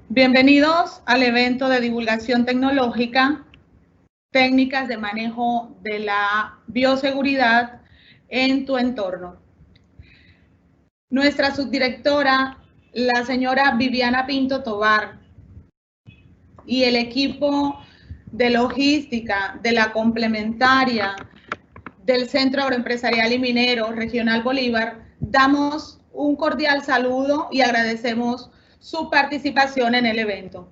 Bienvenidos al evento de divulgación tecnológica, técnicas de manejo de la bioseguridad en tu entorno. Nuestra subdirectora, la señora Viviana Pinto Tobar, y el equipo de logística de la complementaria del Centro Agroempresarial y Minero Regional Bolívar, damos un cordial saludo y agradecemos su participación en el evento.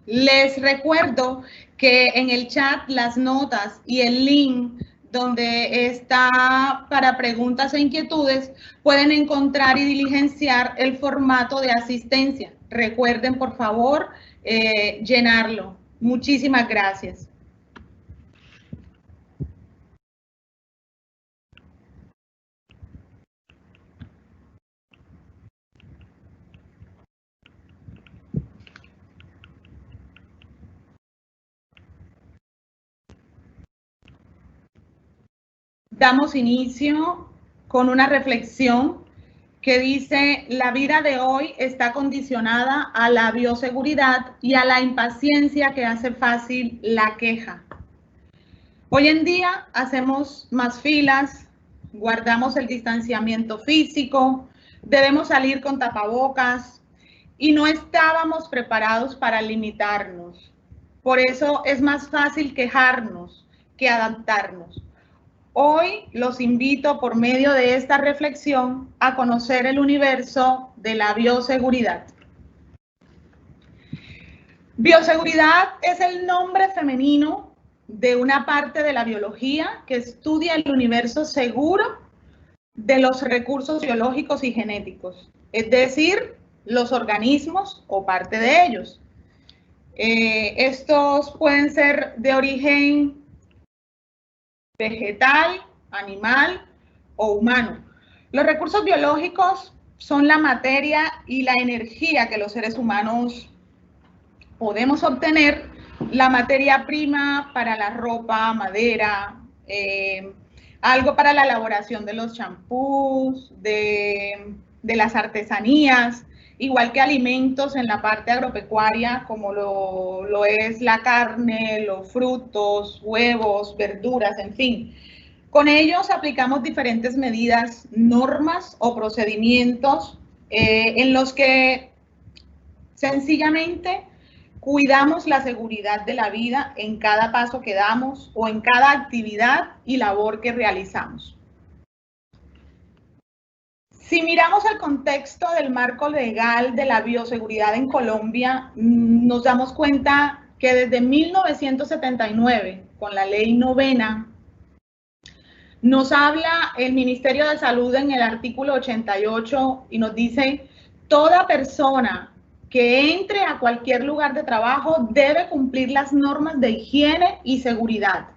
Les recuerdo que en el chat las notas y el link donde está para preguntas e inquietudes pueden encontrar y diligenciar el formato de asistencia. Recuerden, por favor, llenarlo. Muchísimas gracias. Damos inicio con una reflexión que dice: la vida de hoy está condicionada a la bioseguridad y a la impaciencia que hace fácil la queja. Hoy en día hacemos más filas, guardamos el distanciamiento físico, debemos salir con tapabocas y no estábamos preparados para limitarnos. Por eso es más fácil quejarnos que adaptarnos. Hoy los invito por medio de esta reflexión a conocer el universo de la bioseguridad. Bioseguridad es el nombre femenino de una parte de la biología que estudia el universo seguro de los recursos biológicos y genéticos, es decir, los organismos o parte de ellos. Estos pueden ser de origen vegetal, animal o humano. Los recursos biológicos son la materia y la energía que los seres humanos podemos obtener, la materia prima para la ropa, madera, algo para la elaboración de los champús, de las artesanías, igual que alimentos en la parte agropecuaria, como lo es la carne, los frutos, huevos, verduras, en fin. Con ellos aplicamos diferentes medidas, normas o procedimientos en los que sencillamente cuidamos la seguridad de la vida en cada paso que damos o en cada actividad y labor que realizamos. Si miramos el contexto del marco legal de la bioseguridad en Colombia, nos damos cuenta que desde 1979, con la ley 9ª, nos habla el Ministerio de Salud en el artículo 88 y nos dice: toda persona que entre a cualquier lugar de trabajo debe cumplir las normas de higiene y seguridad.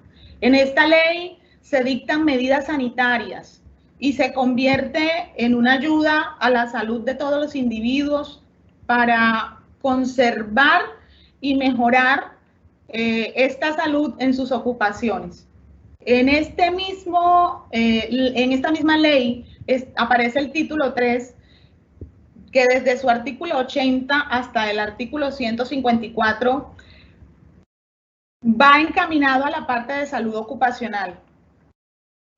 En esta ley se dictan medidas sanitarias y se convierte en una ayuda a la salud de todos los individuos para conservar y mejorar esta salud en sus ocupaciones. En esta misma ley aparece el título 3, que desde su artículo 80 hasta el artículo 154 va encaminado a la parte de salud ocupacional.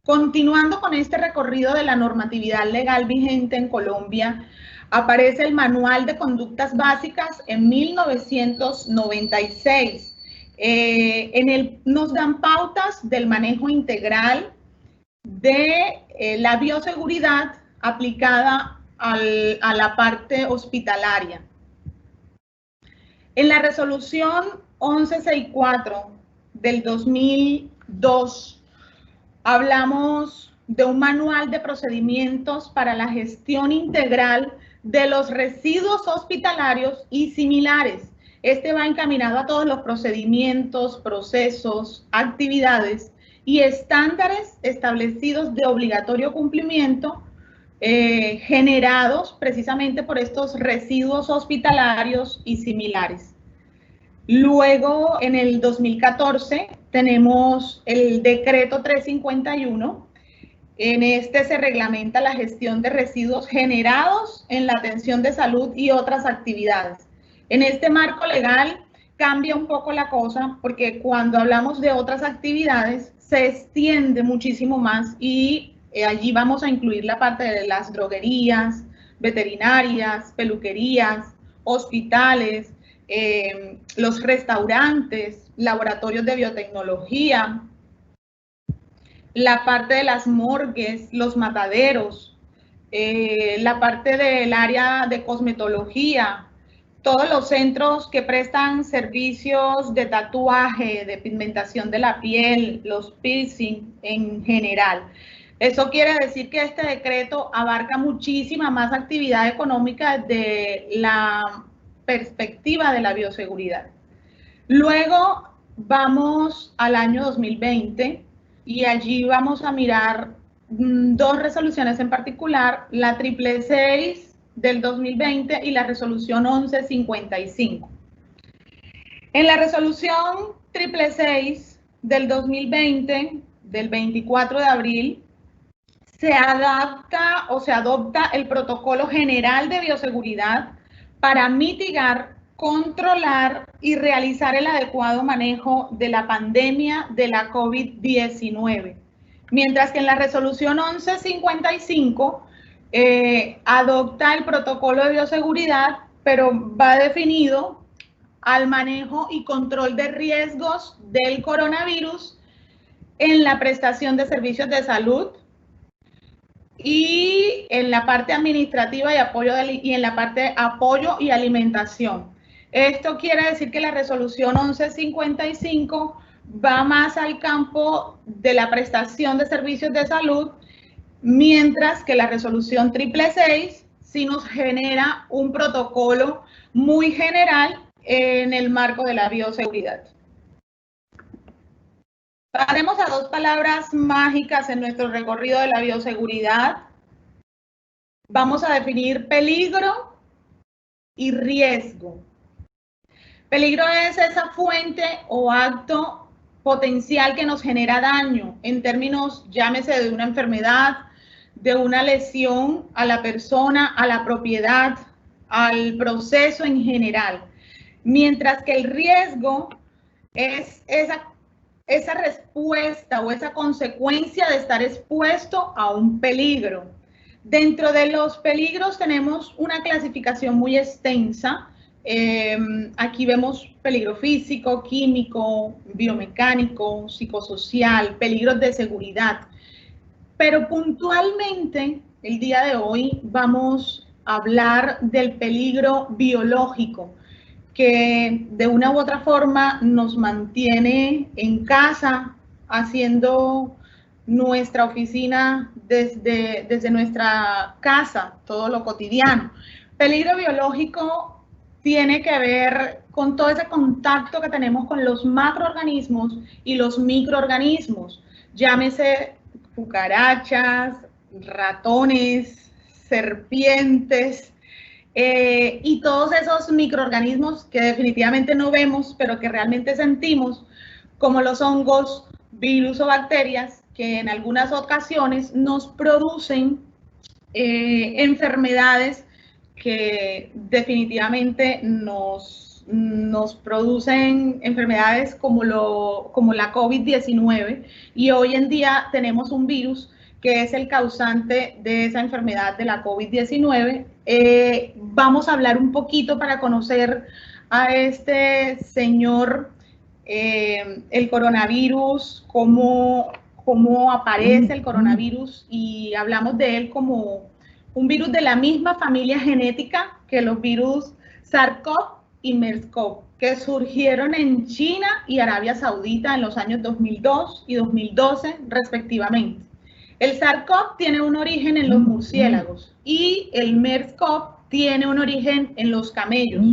Continuando con este recorrido de la normatividad legal vigente en Colombia, aparece el Manual de Conductas Básicas en 1996. En él nos dan pautas del manejo integral de la bioseguridad aplicada a la parte hospitalaria. En la resolución 1164 del 2002 hablamos de un manual de procedimientos para la gestión integral de los residuos hospitalarios y similares. Este va encaminado a todos los procedimientos, procesos, actividades y estándares establecidos de obligatorio cumplimiento generados precisamente por estos residuos hospitalarios y similares. Luego, en el 2014, tenemos el decreto 351, En este se reglamenta la gestión de residuos generados en la atención de salud y otras actividades. En este marco legal cambia un poco la cosa porque cuando hablamos de otras actividades se extiende muchísimo más y allí vamos a incluir la parte de las droguerías, veterinarias, peluquerías, hospitales, los restaurantes, laboratorios de biotecnología, la parte de las morgues, los mataderos, la parte del área de cosmetología, todos los centros que prestan servicios de tatuaje, de pigmentación de la piel, los piercing en general. Eso quiere decir que este decreto abarca muchísima más actividad económica desde la perspectiva de la bioseguridad. Luego vamos al año 2020 y allí vamos a mirar dos resoluciones en particular, la 666 del 2020 y la resolución 1155. En la resolución 666 del 2020, del 24 de abril, se adapta o se adopta el Protocolo General de Bioseguridad para mitigar, controlar y realizar el adecuado manejo de la pandemia de la COVID-19. Mientras que en la resolución 1155 adopta el protocolo de bioseguridad, pero va definido al manejo y control de riesgos del coronavirus en la prestación de servicios de salud y en la parte administrativa y en la parte apoyo y alimentación. Esto quiere decir que la resolución 1155 va más al campo de la prestación de servicios de salud, mientras que la resolución 666 sí nos genera un protocolo muy general en el marco de la bioseguridad. Pasaremos a dos palabras mágicas en nuestro recorrido de la bioseguridad. Vamos a definir peligro y riesgo. Peligro es esa fuente o acto potencial que nos genera daño en términos, llámese de una enfermedad, de una lesión a la persona, a la propiedad, al proceso en general. Mientras que el riesgo es esa respuesta o esa consecuencia de estar expuesto a un peligro. Dentro de los peligros tenemos una clasificación muy extensa. Aquí vemos peligro físico, químico, biomecánico, psicosocial, peligros de seguridad. Pero puntualmente, el día de hoy vamos a hablar del peligro biológico, que de una u otra forma nos mantiene en casa, haciendo nuestra oficina desde nuestra casa, todo lo cotidiano. Peligro biológico tiene que ver con todo ese contacto que tenemos con los macroorganismos y los microorganismos, llámese cucarachas, ratones, serpientes, y todos esos microorganismos que definitivamente no vemos, pero que realmente sentimos, como los hongos, virus o bacterias, que en algunas ocasiones nos producen enfermedades que definitivamente nos producen enfermedades como la COVID-19, y hoy en día tenemos un virus que es el causante de esa enfermedad de la COVID-19. Vamos a hablar un poquito para conocer a este señor, el coronavirus, cómo aparece el coronavirus, y hablamos de él como un virus de la misma familia genética que los virus SARS-CoV y MERS-CoV, que surgieron en China y Arabia Saudita en los años 2002 y 2012 respectivamente. El SARS-CoV tiene un origen en los murciélagos y el MERS-CoV tiene un origen en los camellos.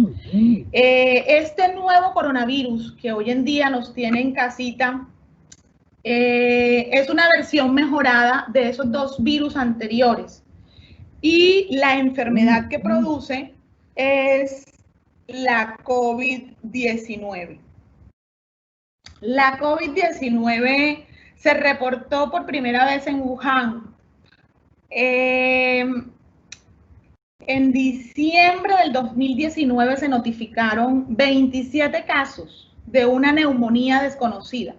Este nuevo coronavirus que hoy en día nos tiene en casita es una versión mejorada de esos dos virus anteriores, y la enfermedad que produce es la COVID-19. La COVID-19 se reportó por primera vez en Wuhan En diciembre del 2019 se notificaron 27 casos de una neumonía desconocida.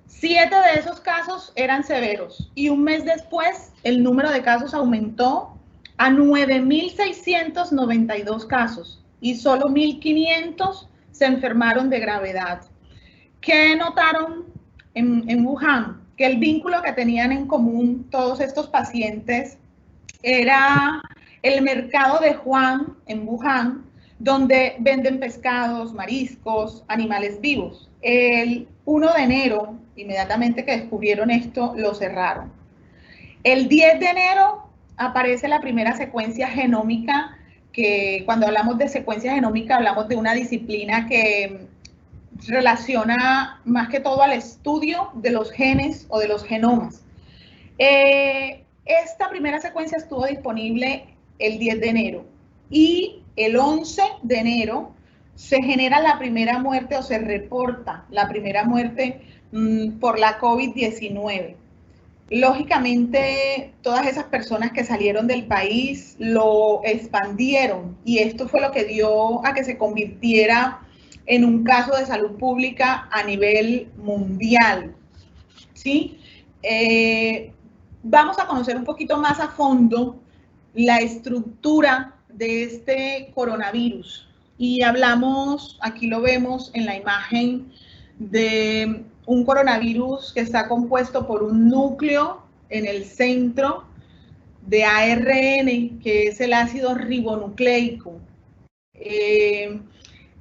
7 de esos casos eran severos y un mes después el número de casos aumentó a 9.692 casos y solo 1.500 se enfermaron de gravedad. ¿Qué notaron en Wuhan? Que el vínculo que tenían en común todos estos pacientes era el mercado de Juan en Wuhan, donde venden pescados, mariscos, animales vivos. El 1 de enero, inmediatamente que descubrieron esto, lo cerraron. El 10 de enero aparece la primera secuencia genómica, que cuando hablamos de secuencia genómica hablamos de una disciplina que relaciona más que todo al estudio de los genes o de los genomas. Esta primera secuencia estuvo disponible el 10 de enero y el 11 de enero se genera la primera muerte o se reporta la primera muerte por la COVID-19. Lógicamente, todas esas personas que salieron del país lo expandieron y esto fue lo que dio a que se convirtiera en un caso de salud pública a nivel mundial, ¿sí? Vamos a conocer un poquito más a fondo la estructura de este coronavirus y hablamos, aquí lo vemos en la imagen, de un coronavirus que está compuesto por un núcleo en el centro de ARN, que es el ácido ribonucleico.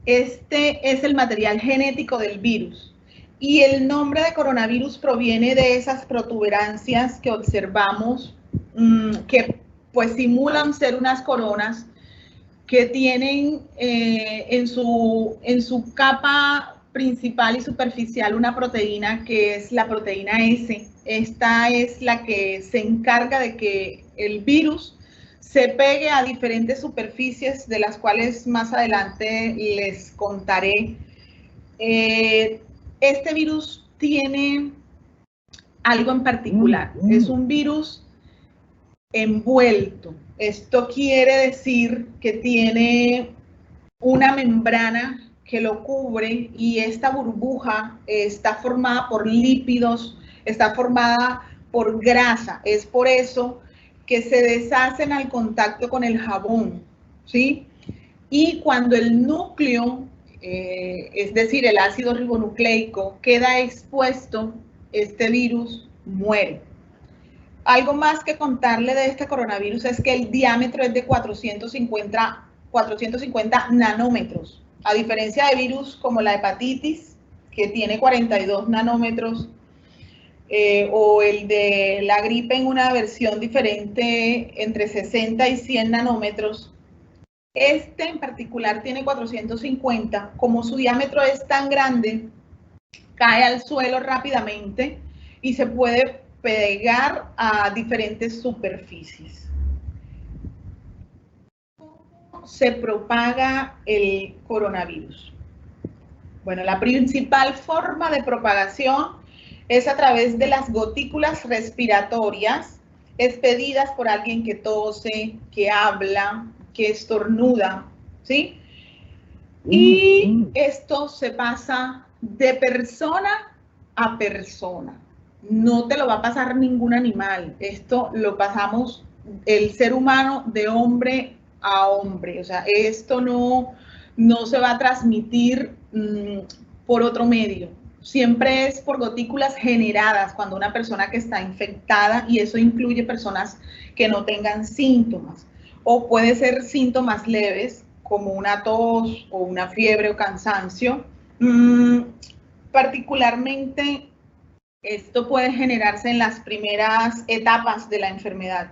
Este es el material genético del virus. Y el nombre de coronavirus proviene de esas protuberancias que observamos, que pues simulan ser unas coronas que tienen en su capa principal y superficial una proteína que es la proteína S. Esta es la que se encarga de que el virus se pegue a diferentes superficies, de las cuales más adelante les contaré. Este virus tiene algo en particular. Es un virus envuelto. Esto quiere decir que tiene una membrana que lo cubre y esta burbuja está formada por lípidos, está formada por grasa. Es por eso que se deshacen al contacto con el jabón, ¿sí? Y cuando el núcleo, es decir, el ácido ribonucleico, queda expuesto, este virus muere. Algo más que contarle de este coronavirus es que el diámetro es de 450 nanómetros, a diferencia de virus como la hepatitis, que tiene 42 nanómetros, o el de la gripe en una versión diferente entre 60 y 100 nanómetros. Este en particular tiene 450, como su diámetro es tan grande, cae al suelo rápidamente y se puede pegar a diferentes superficies. ¿Cómo se propaga el coronavirus? Bueno, la principal forma de propagación es a través de las gotículas respiratorias expedidas por alguien que tose, que habla, que estornuda, ¿sí? Y esto se pasa de persona a persona. No te lo va a pasar ningún animal. Esto lo pasamos el ser humano de hombre a hombre. O sea, esto no se va a transmitir por otro medio. Siempre es por gotículas generadas cuando una persona que está infectada, y eso incluye personas que no tengan síntomas, o puede ser síntomas leves como una tos o una fiebre o cansancio. Particularmente esto puede generarse en las primeras etapas de la enfermedad.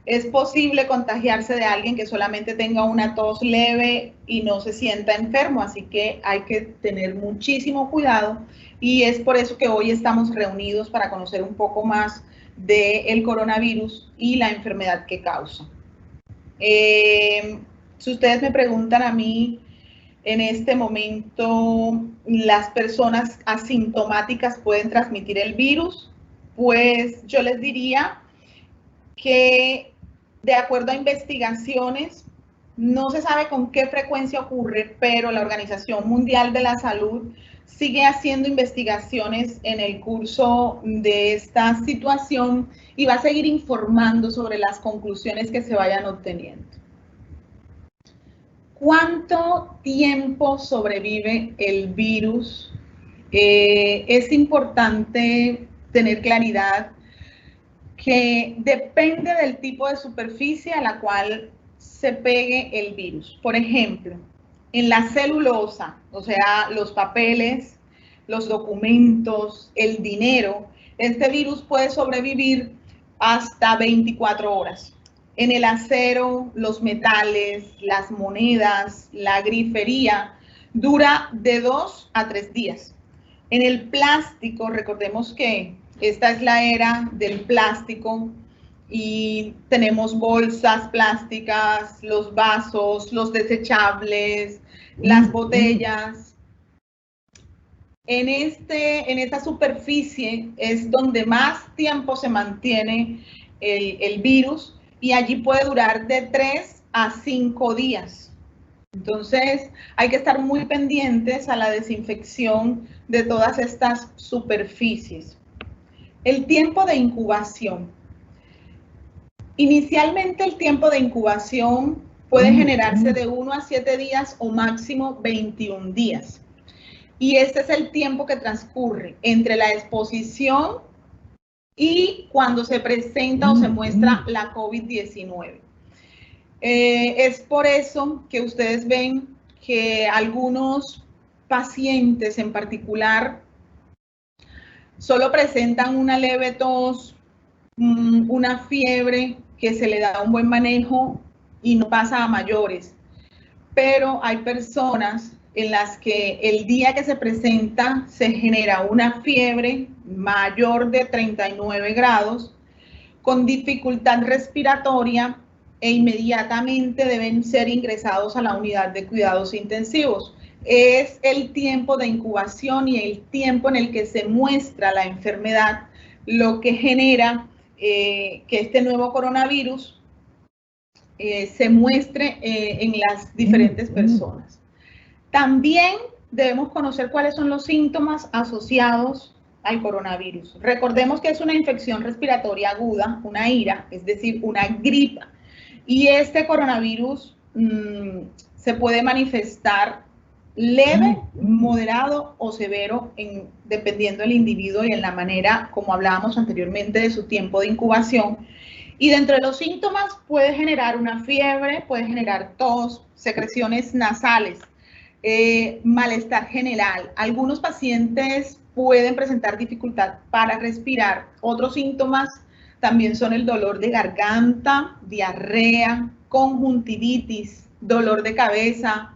Es posible contagiarse de alguien que solamente tenga una tos leve y no se sienta enfermo, así que hay que tener muchísimo cuidado y es por eso que hoy estamos reunidos para conocer un poco más del coronavirus y la enfermedad que causa. Si ustedes me preguntan a mí, en este momento, ¿las personas asintomáticas pueden transmitir el virus? Pues yo les diría que de acuerdo a investigaciones, no se sabe con qué frecuencia ocurre, pero la Organización Mundial de la Salud sigue haciendo investigaciones en el curso de esta situación y va a seguir informando sobre las conclusiones que se vayan obteniendo. ¿Cuánto tiempo sobrevive el virus? Es importante tener claridad que depende del tipo de superficie a la cual se pegue el virus. Por ejemplo, en la celulosa, o sea, los papeles, los documentos, el dinero, este virus puede sobrevivir hasta 24 horas. En el acero, los metales, las monedas, la grifería, dura de 2 a 3 días. En el plástico, recordemos que esta es la era del plástico y tenemos bolsas plásticas, los vasos, los desechables, las botellas. En esta superficie es donde más tiempo se mantiene el virus y allí puede durar de 3 a 5 días. Entonces, hay que estar muy pendientes a la desinfección de todas estas superficies. El tiempo de incubación. Inicialmente, el tiempo de incubación puede generarse de 1 a 7 días o máximo 21 días. Y este es el tiempo que transcurre entre la exposición y cuando se presenta o se muestra la COVID-19. Es por eso que ustedes ven que algunos pacientes en particular solo presentan una leve tos, una fiebre que se le da un buen manejo y no pasa a mayores. Pero hay personas en las que el día que se presenta se genera una fiebre mayor de 39 grados con dificultad respiratoria e inmediatamente deben ser ingresados a la unidad de cuidados intensivos. Es el tiempo de incubación y el tiempo en el que se muestra la enfermedad lo que genera que este nuevo coronavirus se muestre en las diferentes personas. También debemos conocer cuáles son los síntomas asociados al coronavirus. Recordemos que es una infección respiratoria aguda, una IRA, es decir, una gripa. Y este coronavirus se puede manifestar leve, moderado o severo dependiendo del individuo y en la manera, como hablábamos anteriormente, de su tiempo de incubación. Y dentro de los síntomas puede generar una fiebre, puede generar tos, secreciones nasales, malestar general. Algunos pacientes pueden presentar dificultad para respirar. Otros síntomas también son el dolor de garganta, diarrea, conjuntivitis, dolor de cabeza,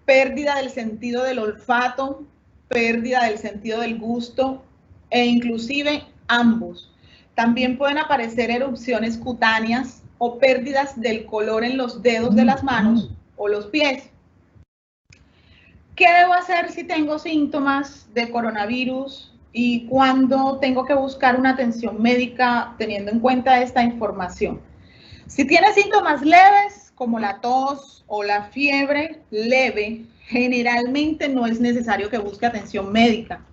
pérdida del sentido del olfato, pérdida del sentido del gusto e inclusive ambos. También pueden aparecer erupciones cutáneas o pérdidas del color en los dedos de las manos o los pies. ¿Qué debo hacer si tengo síntomas de coronavirus y cuándo tengo que buscar una atención médica teniendo en cuenta esta información? Si tiene síntomas leves, como la tos o la fiebre leve, generalmente no es necesario que busque atención médica.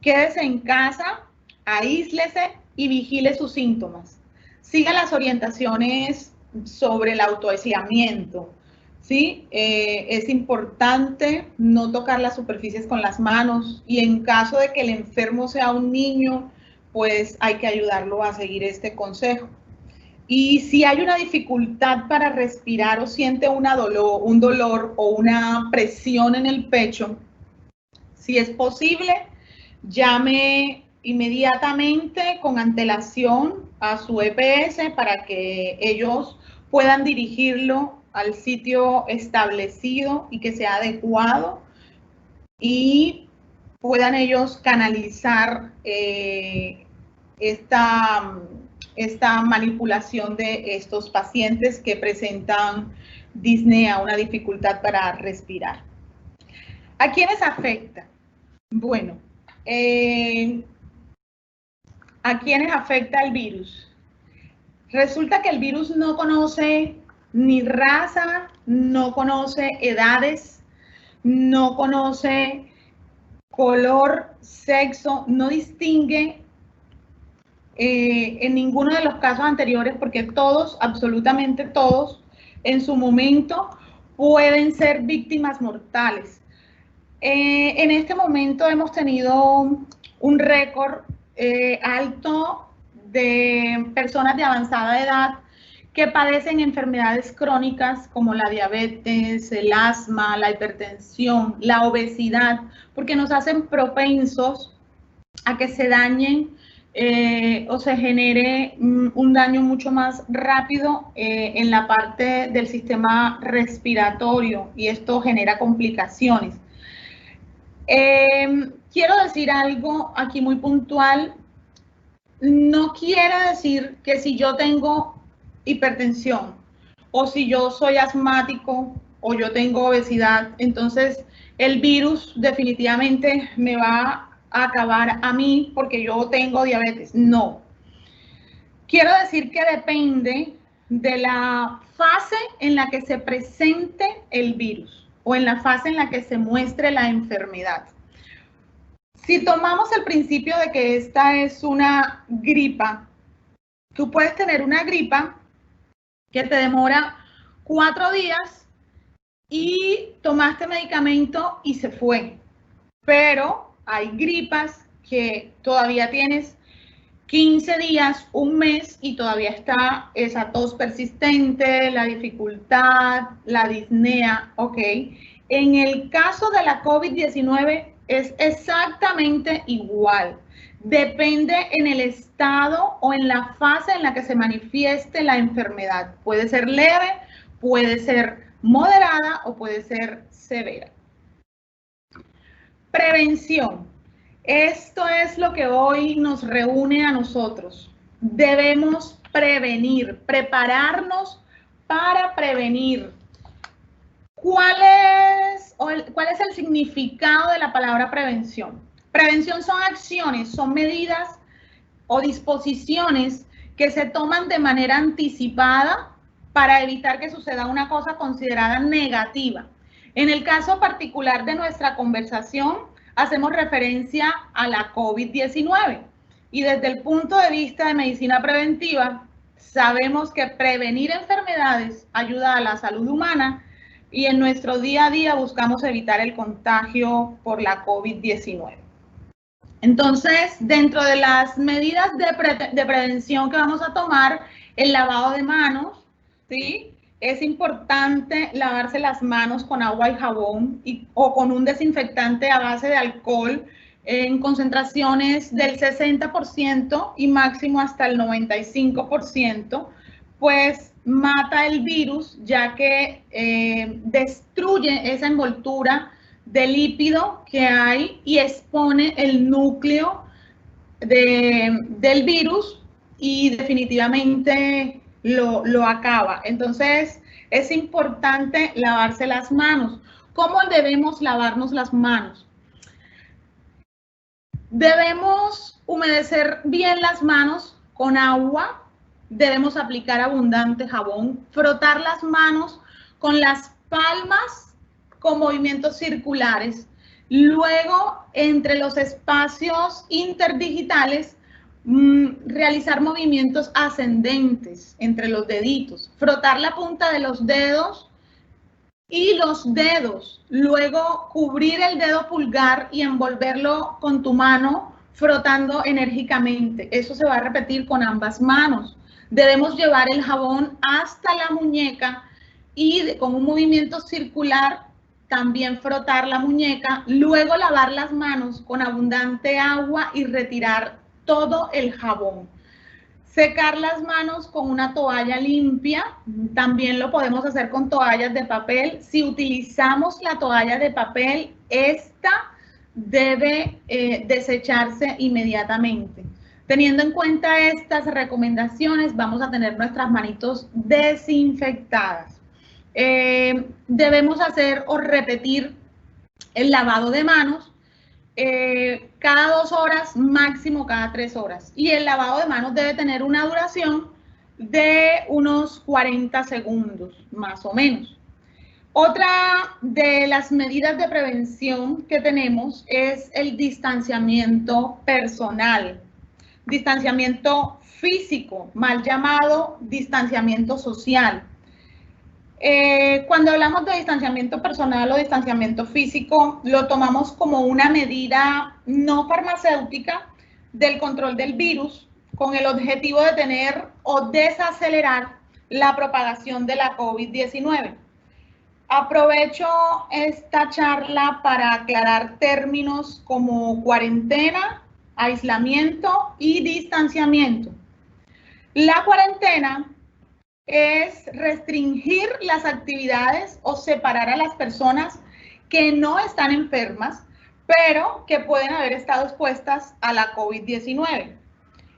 Quédese en casa, aíslese y vigile sus síntomas. Siga las orientaciones sobre el autoaislamiento. ¿Sí? Es importante no tocar las superficies con las manos y en caso de que el enfermo sea un niño, pues hay que ayudarlo a seguir este consejo. Y si hay una dificultad para respirar o siente un dolor o una presión en el pecho, si es posible, llame inmediatamente con antelación a su EPS para que ellos puedan dirigirlo al sitio establecido y que sea adecuado y puedan ellos canalizar esta manipulación de estos pacientes que presentan disnea, una dificultad para respirar. ¿A quiénes afecta? Bueno, ¿a quiénes afecta el virus? Resulta que el virus no conoce ni raza, no conoce edades, no conoce color, sexo, no distingue en ninguno de los casos anteriores, porque todos, absolutamente todos, en su momento pueden ser víctimas mortales. En este momento hemos tenido un récord alto de personas de avanzada edad que padecen enfermedades crónicas como la diabetes, el asma, la hipertensión, la obesidad, porque nos hacen propensos a que se dañen o se genere un daño mucho más rápido en la parte del sistema respiratorio, y esto genera complicaciones. Quiero decir algo aquí muy puntual. No quiere decir que si yo tengo hipertensión o si yo soy asmático o yo tengo obesidad, entonces el virus definitivamente me va a acabar a mí porque yo tengo diabetes. No. Quiero decir que depende de la fase en la que se presente el virus o en la fase en la que se muestre la enfermedad. Si tomamos el principio de que esta es una gripa, tú puedes tener una gripa que te demora 4 días y tomaste medicamento y se fue. Pero hay gripas que todavía tienes 15 días, un mes y todavía está esa tos persistente, la dificultad, la disnea, ¿ok? En el caso de la COVID-19 es exactamente igual. Depende en el estado o en la fase en la que se manifieste la enfermedad. Puede ser leve, puede ser moderada o puede ser severa. Prevención. Esto es lo que hoy nos reúne a nosotros. Debemos prevenir, prepararnos para prevenir. ¿Cuál es el significado de la palabra prevención? Prevención son acciones, son medidas o disposiciones que se toman de manera anticipada para evitar que suceda una cosa considerada negativa. En el caso particular de nuestra conversación, hacemos referencia a la COVID-19 y desde el punto de vista de medicina preventiva, sabemos que prevenir enfermedades ayuda a la salud humana y en nuestro día a día buscamos evitar el contagio por la COVID-19. Entonces, dentro de las medidas de prevención que vamos a tomar, el lavado de manos, ¿sí? Es importante lavarse las manos con agua y jabón o con un desinfectante a base de alcohol en concentraciones del 60% y máximo hasta el 95%, pues mata el virus, ya que destruye esa envoltura de lípido que hay y expone el núcleo del virus y definitivamente lo acaba. Entonces, es importante lavarse las manos. ¿Cómo debemos lavarnos las manos? Debemos humedecer bien las manos con agua, debemos aplicar abundante jabón, frotar las manos con las palmas con movimientos circulares. Luego, entre los espacios interdigitales, realizar movimientos ascendentes entre los deditos, frotar la punta de los dedos y los dedos, luego cubrir el dedo pulgar y envolverlo con tu mano frotando enérgicamente. Eso se va a repetir con ambas manos. Debemos llevar el jabón hasta la muñeca y con un movimiento circular también frotar la muñeca, luego lavar las manos con abundante agua y retirar todo el jabón. Secar las manos con una toalla limpia, también lo podemos hacer con toallas de papel. Si utilizamos la toalla de papel, esta debe desecharse inmediatamente. Teniendo en cuenta estas recomendaciones, vamos a tener nuestras manitos desinfectadas. Debemos hacer o repetir el lavado de manos cada 2 horas, máximo cada 3 horas. Y el lavado de manos debe tener una duración de unos 40 segundos, más o menos. Otra de las medidas de prevención que tenemos es el distanciamiento personal, distanciamiento físico, mal llamado distanciamiento social. Cuando hablamos de distanciamiento personal o distanciamiento físico, lo tomamos como una medida no farmacéutica del control del virus con el objetivo de detener o desacelerar la propagación de la COVID-19. Aprovecho esta charla para aclarar términos como cuarentena, aislamiento y distanciamiento. La cuarentena es restringir las actividades o separar a las personas que no están enfermas, pero que pueden haber estado expuestas a la COVID-19.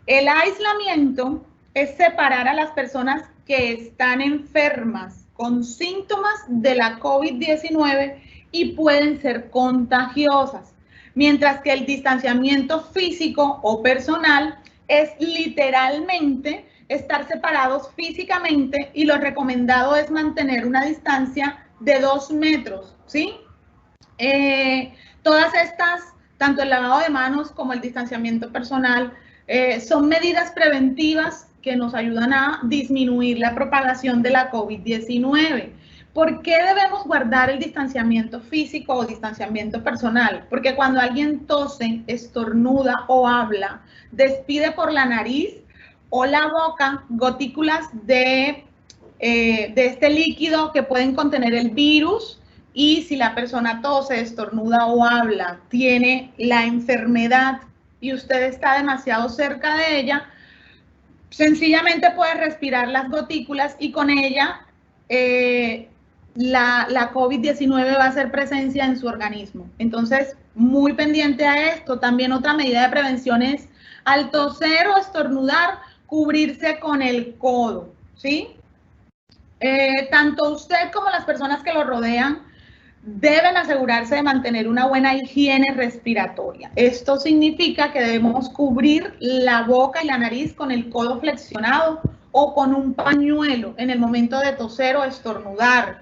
El aislamiento es separar a las personas que están enfermas con síntomas de la COVID-19 y pueden ser contagiosas, mientras que el distanciamiento físico o personal es literalmente estar separados físicamente y lo recomendado es mantener una distancia de 2 metros, ¿sí? Todas estas, tanto el lavado de manos como el distanciamiento personal, son medidas preventivas que nos ayudan a disminuir la propagación de la COVID-19. ¿Por qué debemos guardar el distanciamiento físico o distanciamiento personal? Porque cuando alguien tose, estornuda o habla, despide por la nariz o la boca gotículas de este líquido que pueden contener el virus, y si la persona tose, estornuda o habla, tiene la enfermedad y usted está demasiado cerca de ella, sencillamente puede respirar las gotículas y con ella la COVID-19 va a hacer presencia en su organismo. Entonces, muy pendiente a esto. También otra medida de prevención es al toser o estornudar, cubrirse con el codo, ¿sí? Tanto usted como las personas que lo rodean deben asegurarse de mantener una buena higiene respiratoria. Esto significa que debemos cubrir la boca y la nariz con el codo flexionado o con un pañuelo en el momento de toser o estornudar.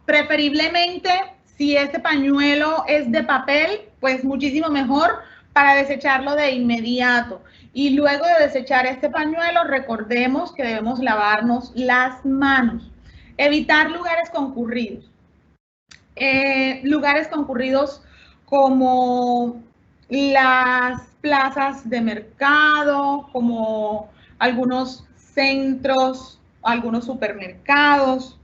Preferiblemente, si este pañuelo es de papel, pues muchísimo mejor para desecharlo de inmediato. Y luego de desechar este pañuelo, recordemos que debemos lavarnos las manos. Evitar lugares concurridos. Lugares concurridos como las plazas de mercado, como algunos centros, algunos supermercados.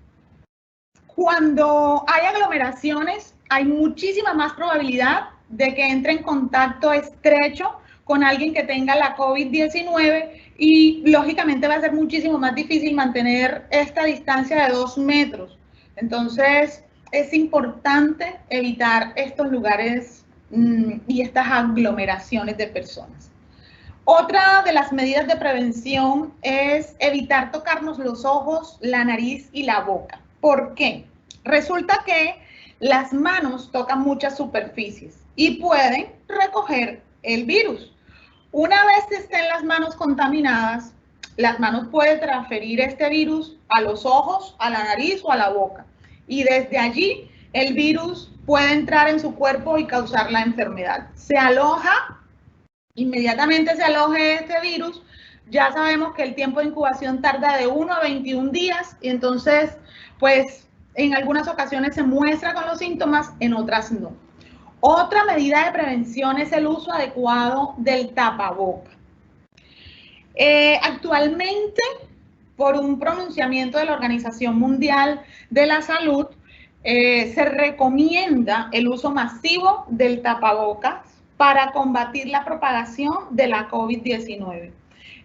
Cuando hay aglomeraciones, hay muchísima más probabilidad de que entre en contacto estrecho con alguien que tenga la COVID-19 y lógicamente va a ser muchísimo más difícil mantener esta distancia de 2 metros. Entonces, es importante evitar estos lugares y estas aglomeraciones de personas. Otra de las medidas de prevención es evitar tocarnos los ojos, la nariz y la boca. ¿Por qué? Resulta que las manos tocan muchas superficies y pueden recoger el virus. Una vez que estén las manos contaminadas, las manos pueden transferir este virus a los ojos, a la nariz o a la boca. Y desde allí el virus puede entrar en su cuerpo y causar la enfermedad. Se aloja, inmediatamente se aloje este virus, ya sabemos que el tiempo de incubación tarda de 1 a 21 días y entonces, pues, en algunas ocasiones se muestra con los síntomas, en otras no. Otra medida de prevención es el uso adecuado del tapaboca. Actualmente, por un pronunciamiento de la Organización Mundial de la Salud, se recomienda el uso masivo del tapabocas para combatir la propagación de la COVID-19.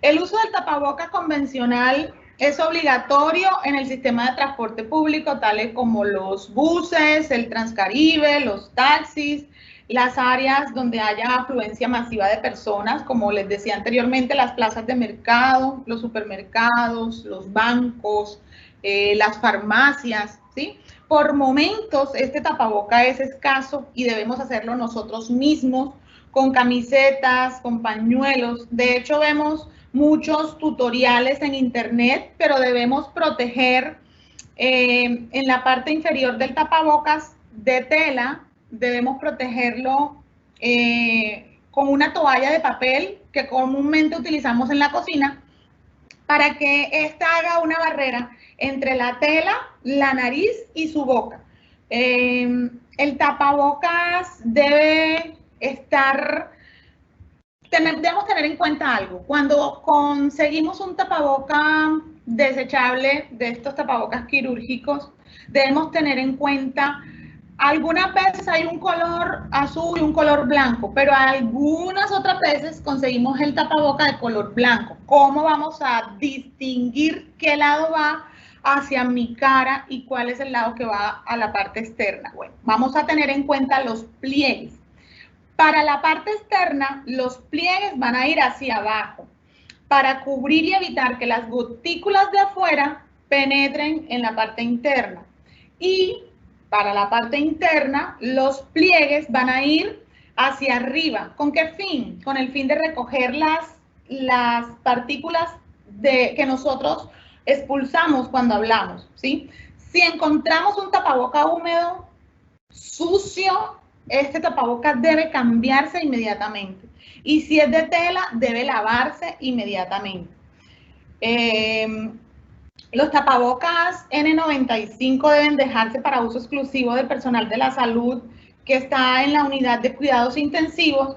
El uso del tapabocas convencional es obligatorio en el sistema de transporte público, tales como los buses, el Transcaribe, los taxis, las áreas donde haya afluencia masiva de personas, como les decía anteriormente, las plazas de mercado, los supermercados, los bancos, las farmacias, ¿sí? Por momentos este tapaboca es escaso y debemos hacerlo nosotros mismos con camisetas, con pañuelos. De hecho, vemos muchos tutoriales en internet, pero debemos proteger en la parte inferior del tapabocas de tela, debemos protegerlo con una toalla de papel que comúnmente utilizamos en la cocina para que ésta haga una barrera entre la tela, la nariz y su boca. El tapabocas debe estar, debemos tener en cuenta algo. Cuando conseguimos un tapaboca desechable, de estos tapabocas quirúrgicos, debemos tener en cuenta, algunas veces hay un color azul y un color blanco, pero algunas otras veces conseguimos el tapaboca de color blanco. ¿Cómo vamos a distinguir qué lado va hacia mi cara y cuál es el lado que va a la parte externa? Bueno, vamos a tener en cuenta los pliegues. Para la parte externa, los pliegues van a ir hacia abajo para cubrir y evitar que las gotículas de afuera penetren en la parte interna. Y para la parte interna, los pliegues van a ir hacia arriba. ¿Con qué fin? Con el fin de recoger las partículas que nosotros expulsamos cuando hablamos, ¿sí? Si encontramos un tapaboca húmedo, sucio, este tapabocas debe cambiarse inmediatamente. Y si es de tela, debe lavarse inmediatamente. Los tapabocas N95 deben dejarse para uso exclusivo del personal de la salud que está en la unidad de cuidados intensivos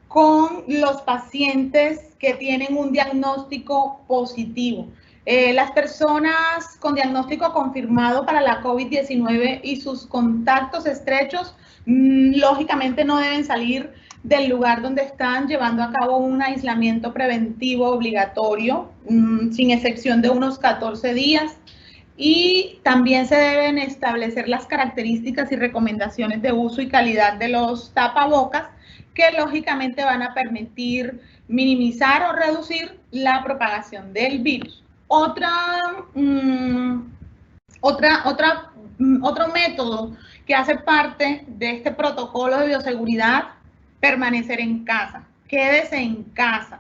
con los pacientes que tienen un diagnóstico positivo. Las personas con diagnóstico confirmado para la COVID-19 y sus contactos estrechos, lógicamente no deben salir del lugar donde están llevando a cabo un aislamiento preventivo obligatorio, sin excepción de unos 14 días. Y también se deben establecer las características y recomendaciones de uso y calidad de los tapabocas, que lógicamente van a permitir minimizar o reducir la propagación del virus. Otro método que hace parte de este protocolo de bioseguridad, permanecer en casa. Quédese en casa.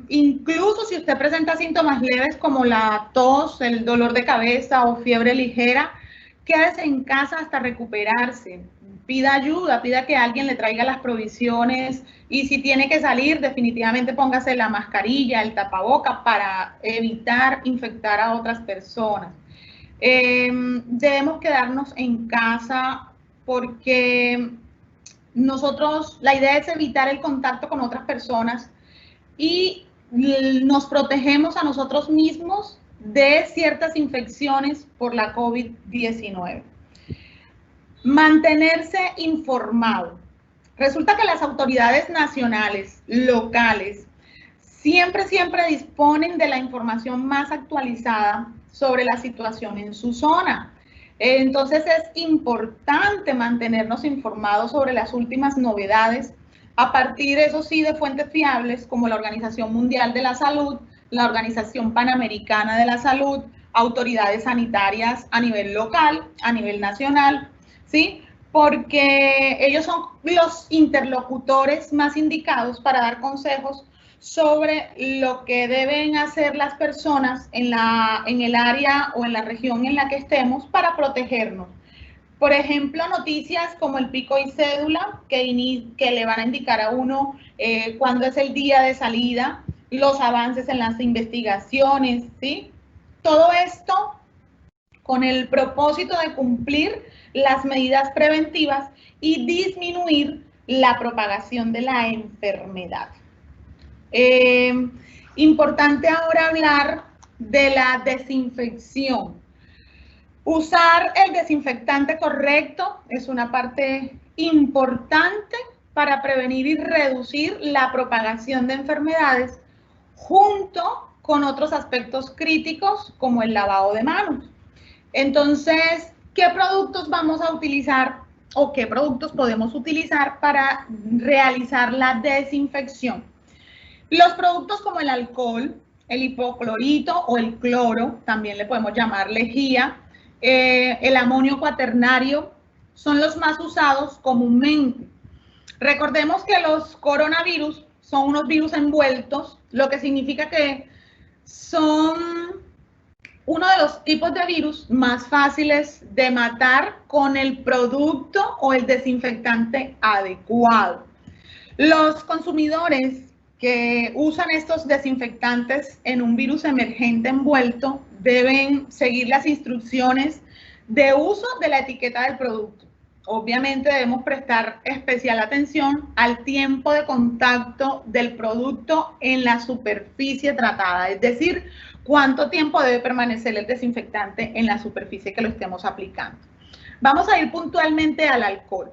Incluso si usted presenta síntomas leves como la tos, el dolor de cabeza o fiebre ligera, quédese en casa hasta recuperarse. Pida ayuda, pida que alguien le traiga las provisiones y si tiene que salir, definitivamente póngase la mascarilla, el tapaboca para evitar infectar a otras personas. Debemos quedarnos en casa porque la idea es evitar el contacto con otras personas y nos protegemos a nosotros mismos de ciertas infecciones por la COVID-19. Mantenerse informado. Resulta que las autoridades nacionales, locales, siempre disponen de la información más actualizada sobre la situación en su zona. Entonces es importante mantenernos informados sobre las últimas novedades a partir, eso sí, de fuentes fiables como la Organización Mundial de la Salud, la Organización Panamericana de la Salud, autoridades sanitarias a nivel local, a nivel nacional, ¿sí? Porque ellos son los interlocutores más indicados para dar consejos sobre lo que deben hacer las personas en el área o en la región en la que estemos para protegernos. Por ejemplo, noticias como el pico y cédula, que le van a indicar a uno cuándo es el día de salida, los avances en las investigaciones, ¿sí? Todo esto con el propósito de cumplir las medidas preventivas y disminuir la propagación de la enfermedad. Importante ahora hablar de la desinfección. Usar el desinfectante correcto es una parte importante para prevenir y reducir la propagación de enfermedades, junto con otros aspectos críticos como el lavado de manos. Entonces, ¿qué productos vamos a utilizar o qué productos podemos utilizar para realizar la desinfección? Los productos como el alcohol, el hipoclorito o el cloro, también le podemos llamar lejía, el amonio cuaternario, son los más usados comúnmente. Recordemos que los coronavirus son unos virus envueltos, lo que significa que son uno de los tipos de virus más fáciles de matar con el producto o el desinfectante adecuado. Los consumidores que usan estos desinfectantes en un virus emergente envuelto deben seguir las instrucciones de uso de la etiqueta del producto. Obviamente debemos prestar especial atención al tiempo de contacto del producto en la superficie tratada, es decir, cuánto tiempo debe permanecer el desinfectante en la superficie que lo estemos aplicando. Vamos a ir puntualmente al alcohol.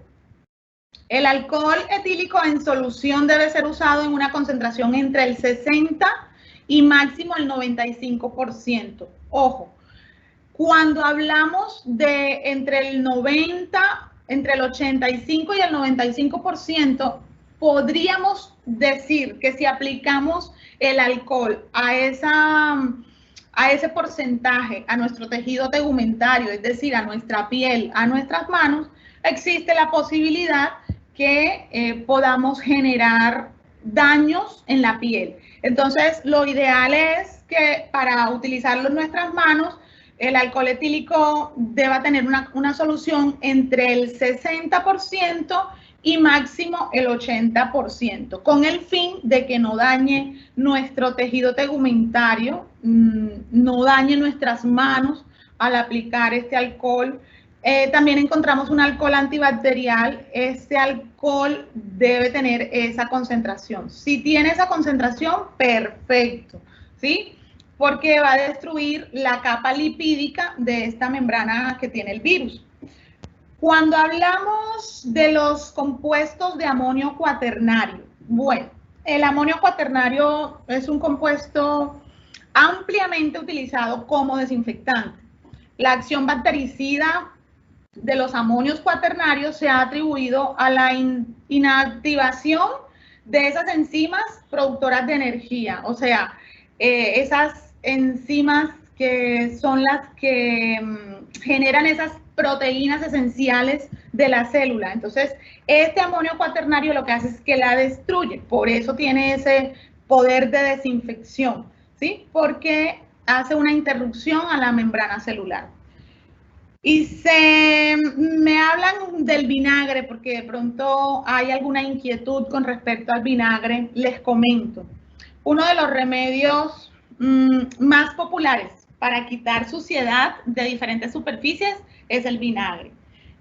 El alcohol etílico en solución debe ser usado en una concentración entre el 60 y máximo el 95%. Ojo, cuando hablamos de entre el 85 y el 95%, podríamos decir que si aplicamos el alcohol a ese porcentaje, a nuestro tejido tegumentario, es decir, a nuestra piel, a nuestras manos, existe la posibilidad que podamos generar daños en la piel. Entonces, lo ideal es que para utilizarlo en nuestras manos, el alcohol etílico deba tener una solución entre el 60% y máximo el 80%, con el fin de que no dañe nuestro tejido tegumentario, no dañe nuestras manos al aplicar este alcohol. También encontramos un alcohol antibacterial. Este alcohol debe tener esa concentración. Si tiene esa concentración, perfecto, ¿sí? Porque va a destruir la capa lipídica de esta membrana que tiene el virus. Cuando hablamos de los compuestos de amonio cuaternario, bueno, el amonio cuaternario es un compuesto ampliamente utilizado como desinfectante. La acción bactericida de los amonios cuaternarios se ha atribuido a la inactivación de esas enzimas productoras de energía, o sea, esas enzimas que son las que generan esas proteínas esenciales de la célula. Entonces, este amonio cuaternario lo que hace es que la destruye, por eso tiene ese poder de desinfección, ¿sí? Porque hace una interrupción a la membrana celular. Y me hablan del vinagre, porque de pronto hay alguna inquietud con respecto al vinagre. Les comento, uno de los remedios más populares para quitar suciedad de diferentes superficies es el vinagre.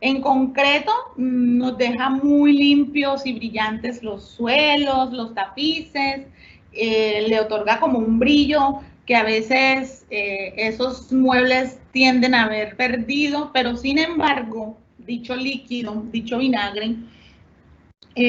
En concreto, nos deja muy limpios y brillantes los suelos, los tapices, le otorga como un brillo que a veces esos muebles tienden a haber perdido, pero sin embargo, dicho líquido, dicho vinagre,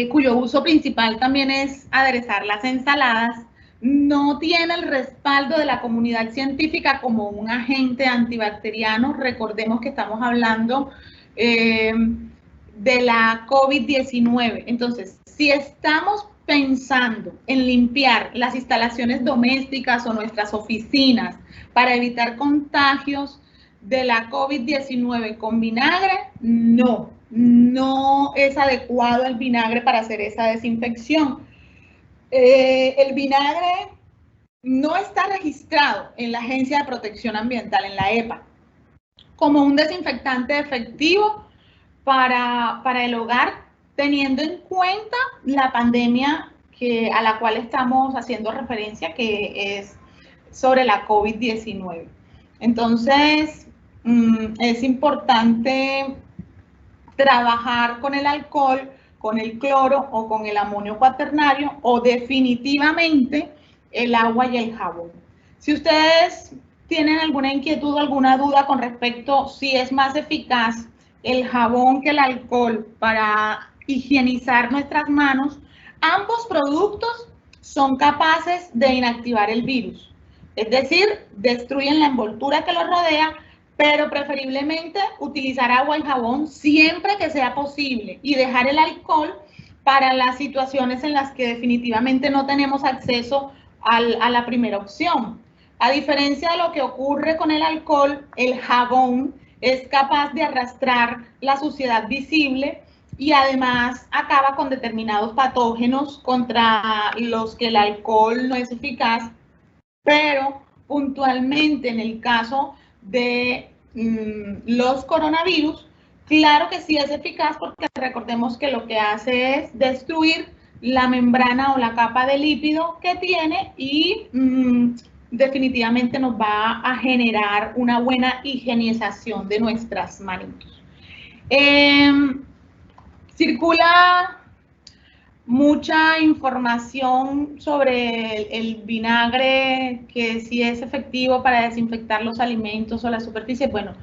cuyo uso principal también es aderezar las ensaladas, no tiene el respaldo de la comunidad científica como un agente antibacteriano. Recordemos que estamos hablando de la COVID-19. Entonces, si estamos pensando en limpiar las instalaciones domésticas o nuestras oficinas para evitar contagios de la COVID-19 con vinagre, no es adecuado el vinagre para hacer esa desinfección. El vinagre no está registrado en la Agencia de Protección Ambiental, en la EPA, como un desinfectante efectivo para el hogar, teniendo en cuenta la pandemia a la cual estamos haciendo referencia, que es sobre la COVID-19. Entonces, es importante trabajar con el alcohol, con el cloro o con el amonio cuaternario, o definitivamente el agua y el jabón. Si ustedes tienen alguna inquietud o alguna duda con respecto si es más eficaz el jabón que el alcohol para higienizar nuestras manos, ambos productos son capaces de inactivar el virus. Es decir, destruyen la envoltura que lo rodea, pero preferiblemente utilizar agua y jabón siempre que sea posible y dejar el alcohol para las situaciones en las que definitivamente no tenemos acceso a la primera opción. A diferencia de lo que ocurre con el alcohol, el jabón es capaz de arrastrar la suciedad visible y además acaba con determinados patógenos contra los que el alcohol no es eficaz, pero puntualmente en el caso de los coronavirus, claro que sí es eficaz porque recordemos que lo que hace es destruir la membrana o la capa de lípido que tiene y definitivamente nos va a generar una buena higienización de nuestras manitos. Circula mucha información sobre el vinagre, que si es efectivo para desinfectar los alimentos o la superficie. Bueno,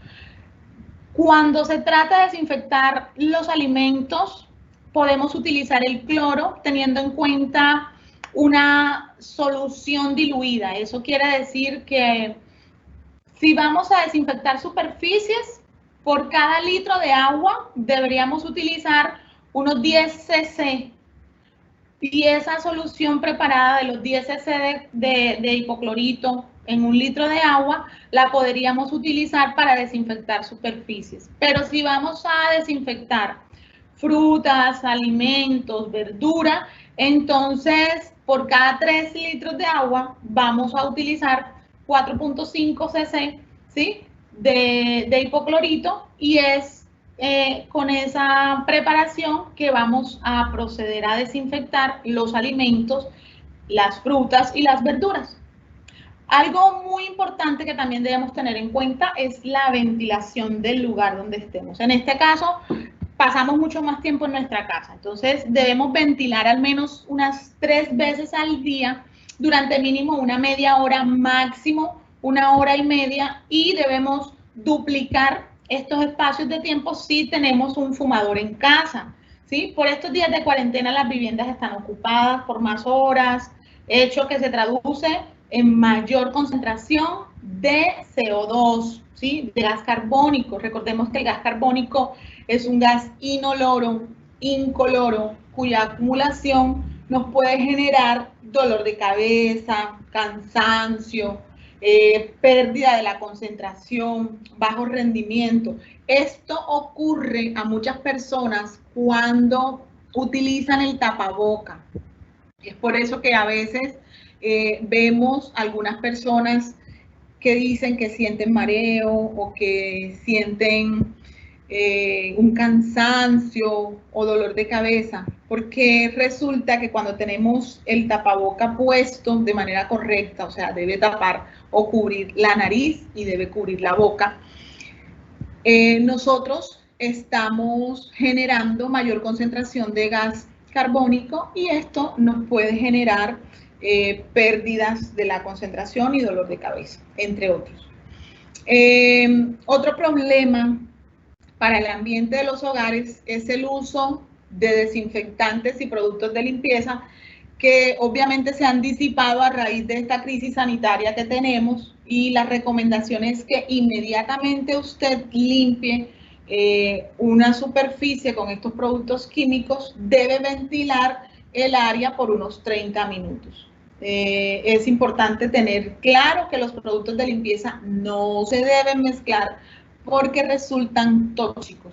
cuando se trata de desinfectar los alimentos, podemos utilizar el cloro teniendo en cuenta una solución diluida. Eso quiere decir que si vamos a desinfectar superficies, por cada litro de agua deberíamos utilizar unos 10 cc. Y esa solución preparada de los 10 cc de hipoclorito en un litro de agua la podríamos utilizar para desinfectar superficies. Pero si vamos a desinfectar frutas, alimentos, verdura, entonces por cada 3 litros de agua vamos a utilizar 4.5 cc, ¿sí?, de hipoclorito, y es con esa preparación que vamos a proceder a desinfectar los alimentos, las frutas y las verduras. Algo muy importante que también debemos tener en cuenta es la ventilación del lugar donde estemos. En este caso, pasamos mucho más tiempo en nuestra casa, entonces debemos ventilar al menos unas 3 veces al día durante mínimo una media hora, máximo 1 hora y media, y debemos duplicar estos espacios de tiempo si tenemos un fumador en casa, ¿sí? Por estos días de cuarentena las viviendas están ocupadas por más horas, hecho que se traduce en mayor concentración de CO2, ¿sí?, de gas carbónico. Recordemos que el gas carbónico es un gas inoloro, incoloro, cuya acumulación nos puede generar dolor de cabeza, cansancio, pérdida de la concentración, bajo rendimiento. Esto ocurre a muchas personas cuando utilizan el tapaboca. Es por eso que a veces vemos algunas personas que dicen que sienten mareo o que sienten un cansancio o dolor de cabeza, porque resulta que cuando tenemos el tapaboca puesto de manera correcta, o sea, debe tapar o cubrir la nariz y debe cubrir la boca, nosotros estamos generando mayor concentración de gas carbónico y esto nos puede generar pérdidas de la concentración y dolor de cabeza, entre otros. Otro problema para el ambiente de los hogares es el uso de desinfectantes y productos de limpieza que obviamente se han disipado a raíz de esta crisis sanitaria que tenemos, y la recomendación es que inmediatamente usted limpie una superficie con estos productos químicos, debe ventilar el área por unos 30 minutos. Es importante tener claro que los productos de limpieza no se deben mezclar porque resultan tóxicos.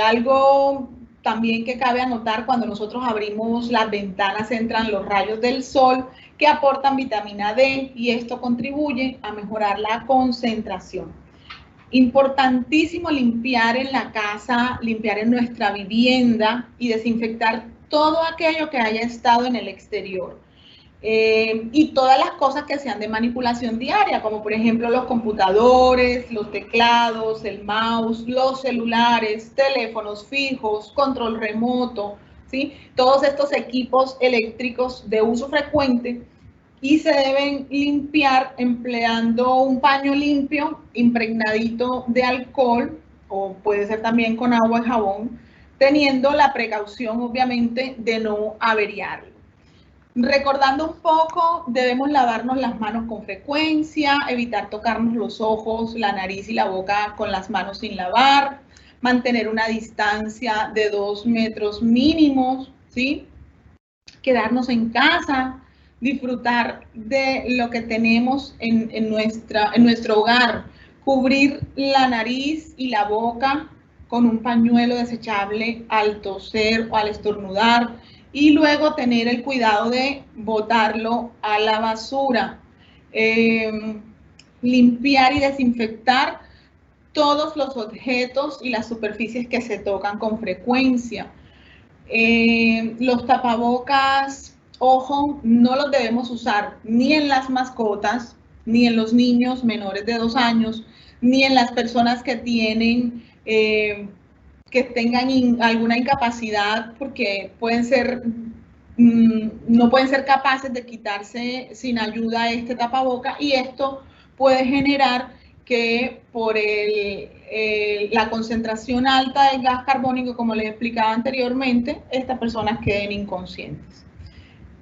Algo también que cabe anotar: cuando nosotros abrimos las ventanas entran los rayos del sol que aportan vitamina D y esto contribuye a mejorar la concentración. Importantísimo limpiar en la casa, limpiar en nuestra vivienda y desinfectar todo aquello que haya estado en el exterior. Y todas las cosas que sean de manipulación diaria, como por ejemplo los computadores, los teclados, el mouse, los celulares, teléfonos fijos, control remoto, ¿sí? Todos estos equipos eléctricos de uso frecuente, y se deben limpiar empleando un paño limpio impregnadito de alcohol, o puede ser también con agua y jabón, teniendo la precaución obviamente de no averiarlo. Recordando un poco, debemos lavarnos las manos con frecuencia, evitar tocarnos los ojos, la nariz y la boca con las manos sin lavar, mantener una distancia de 2 metros mínimos, ¿sí? Quedarnos en casa, disfrutar de lo que tenemos en nuestro hogar, cubrir la nariz y la boca con un pañuelo desechable al toser o al estornudar y luego tener el cuidado de botarlo a la basura. Limpiar y desinfectar todos los objetos y las superficies que se tocan con frecuencia. Los tapabocas, ojo, no los debemos usar ni en las mascotas, ni en los niños menores de 2 años, ni en las personas que tienen, que tengan alguna incapacidad, porque pueden ser, no pueden ser capaces de quitarse sin ayuda este tapaboca, y esto puede generar que por la concentración alta del gas carbónico, como les explicaba anteriormente, estas personas queden inconscientes.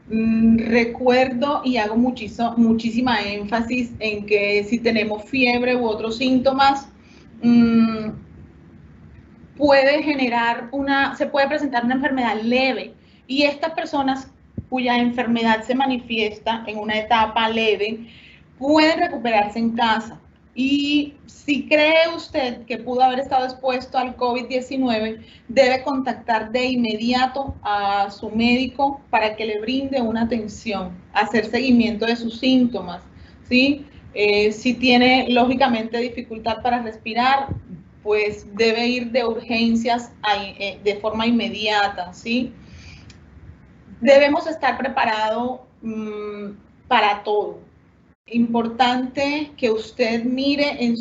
Recuerdo y hago muchísima énfasis en que si tenemos fiebre u otros síntomas, se puede presentar una enfermedad leve, y estas personas cuya enfermedad se manifiesta en una etapa leve pueden recuperarse en casa. Y si cree usted que pudo haber estado expuesto al COVID-19, debe contactar de inmediato a su médico para que le brinde una atención, hacer seguimiento de sus síntomas, ¿sí? Si tiene, lógicamente, dificultad para respirar, pues debe ir de urgencias de forma inmediata, ¿sí? Debemos estar preparados para todo. Importante que usted mire en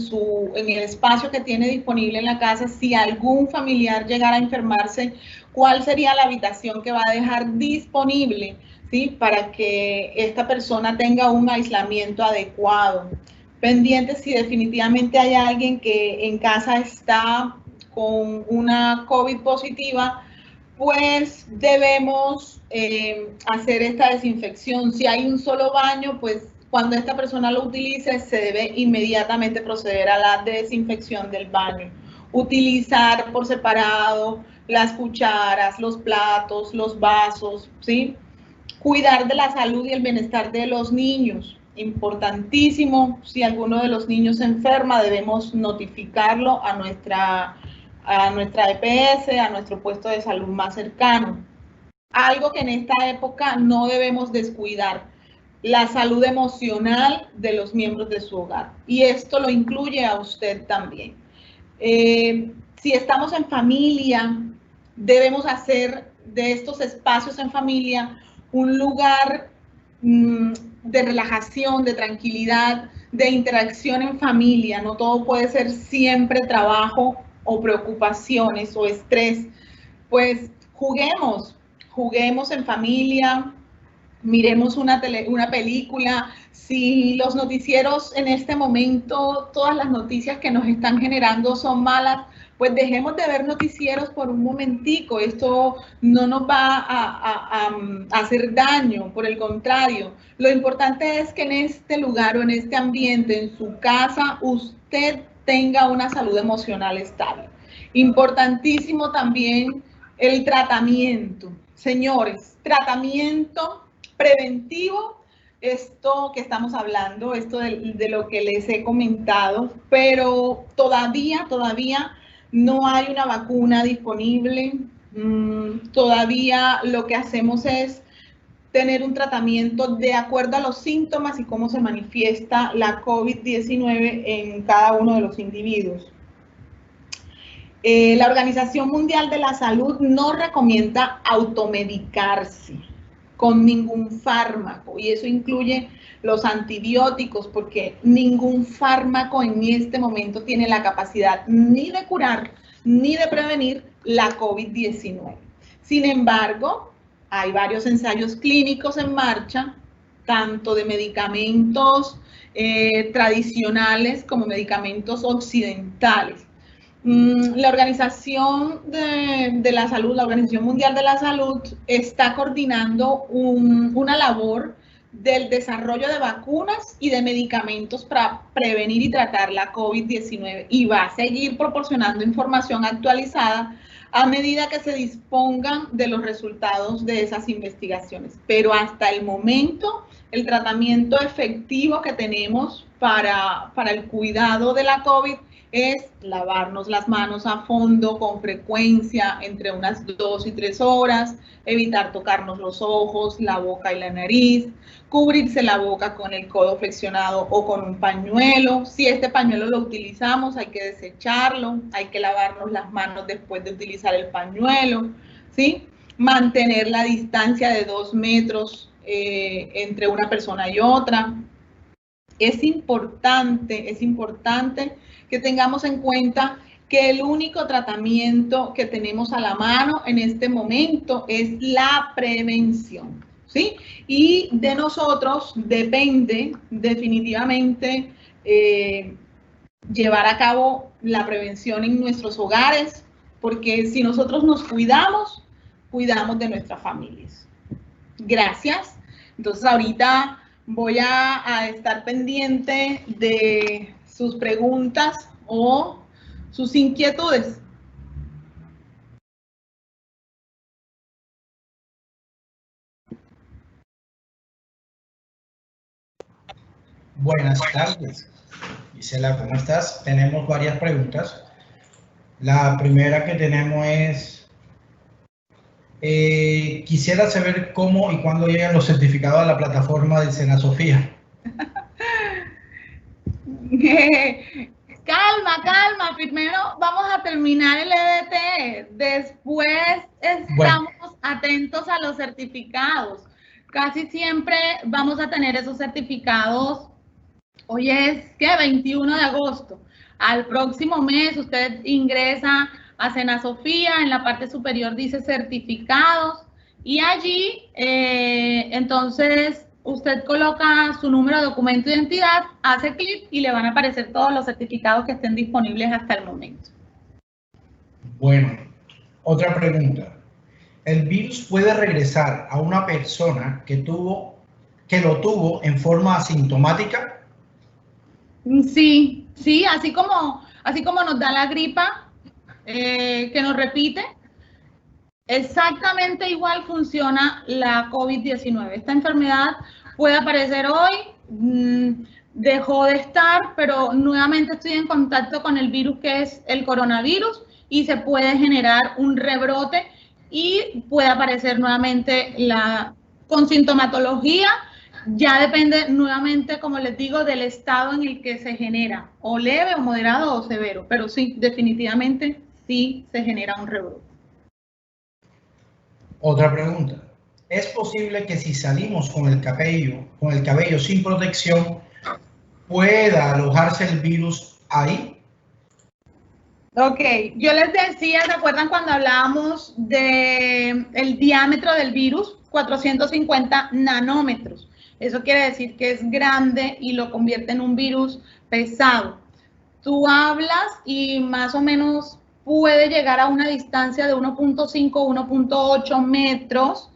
el espacio que tiene disponible en la casa, si algún familiar llegara a enfermarse, cuál sería la habitación que va a dejar disponible, ¿sí? Para que esta persona tenga un aislamiento adecuado. Pendiente si definitivamente hay alguien que en casa está con una COVID positiva, pues debemos hacer esta desinfección. Si hay un solo baño, pues cuando esta persona lo utilice, se debe inmediatamente proceder a la desinfección del baño. Utilizar por separado las cucharas, los platos, los vasos, ¿sí? Cuidar de la salud y el bienestar de los niños. Importantísimo, si alguno de los niños se enferma, debemos notificarlo a nuestra EPS, a nuestro puesto de salud más cercano. Algo que en esta época no debemos descuidar: la salud emocional de los miembros de su hogar, y esto lo incluye a usted también. Si estamos en familia, debemos hacer de estos espacios en familia un lugar de relajación, de tranquilidad, de interacción en familia. No todo puede ser siempre trabajo o preocupaciones o estrés. Pues juguemos en familia, miremos una película. Si los noticieros en este momento, todas las noticias que nos están generando son malas, pues dejemos de ver noticieros por un momentico. Esto no nos va a hacer daño, por el contrario. Lo importante es que en este lugar o en este ambiente, en su casa, usted tenga una salud emocional estable. Importantísimo también el tratamiento. Señores, tratamiento preventivo, esto que estamos hablando, esto de lo que les he comentado, pero todavía no hay una vacuna disponible. Todavía lo que hacemos es tener un tratamiento de acuerdo a los síntomas y cómo se manifiesta la COVID-19 en cada uno de los individuos. La Organización Mundial de la Salud no recomienda automedicarse con ningún fármaco, y eso incluye los antibióticos, porque ningún fármaco en este momento tiene la capacidad ni de curar ni de prevenir la COVID-19. Sin embargo, hay varios ensayos clínicos en marcha, tanto de medicamentos tradicionales como medicamentos occidentales. La Organización de la Salud, la Organización Mundial de la Salud, está coordinando una labor del desarrollo de vacunas y de medicamentos para prevenir y tratar la COVID-19, y va a seguir proporcionando información actualizada a medida que se dispongan de los resultados de esas investigaciones. Pero hasta el momento, el tratamiento efectivo que tenemos para el cuidado de la COVID es lavarnos las manos a fondo con frecuencia entre unas 2 y 3 horas, evitar tocarnos los ojos, la boca y la nariz, cubrirse la boca con el codo flexionado o con un pañuelo. Si este pañuelo lo utilizamos, hay que desecharlo, hay que lavarnos las manos después de utilizar el pañuelo, ¿sí? Mantener la distancia de 2 metros entre una persona y otra. Es importante que tengamos en cuenta que el único tratamiento que tenemos a la mano en este momento es la prevención, ¿sí? Y de nosotros depende definitivamente llevar a cabo la prevención en nuestros hogares, porque si nosotros nos cuidamos, cuidamos de nuestras familias. Gracias. Entonces ahorita voy a estar pendiente de sus preguntas o sus inquietudes. Buenas tardes, Gisela, ¿cómo estás? Tenemos varias preguntas. La primera que tenemos es, quisiera saber cómo y cuándo llegan los certificados a la plataforma de Senasofía. Calma, primero vamos a terminar el EDT, después estamos atentos a los certificados. Casi siempre vamos a tener esos certificados. Hoy es, ¿qué? 21 de agosto. Al próximo mes usted ingresa a Senasofía, en la parte superior dice certificados y allí entonces usted coloca su número de documento de identidad, hace clic y le van a aparecer todos los certificados que estén disponibles hasta el momento. Bueno, otra pregunta. ¿El virus puede regresar a una persona que lo tuvo en forma asintomática? Sí, así como nos da la gripa, que nos repite, exactamente igual funciona la COVID-19. Esta enfermedad puede aparecer hoy, dejó de estar, pero nuevamente estoy en contacto con el virus que es el coronavirus y se puede generar un rebrote y puede aparecer nuevamente con sintomatología. Ya depende nuevamente, como les digo, del estado en el que se genera, o leve, o moderado, o severo, pero sí, definitivamente sí se genera un rebrote. Otra pregunta. ¿Es posible que si salimos con el cabello sin protección, pueda alojarse el virus ahí? Ok, yo les decía, ¿se acuerdan cuando hablábamos del diámetro del virus? 450 nanómetros. Eso quiere decir que es grande y lo convierte en un virus pesado. Tú hablas y más o menos puede llegar a una distancia de 1.5 o 1.8 metros.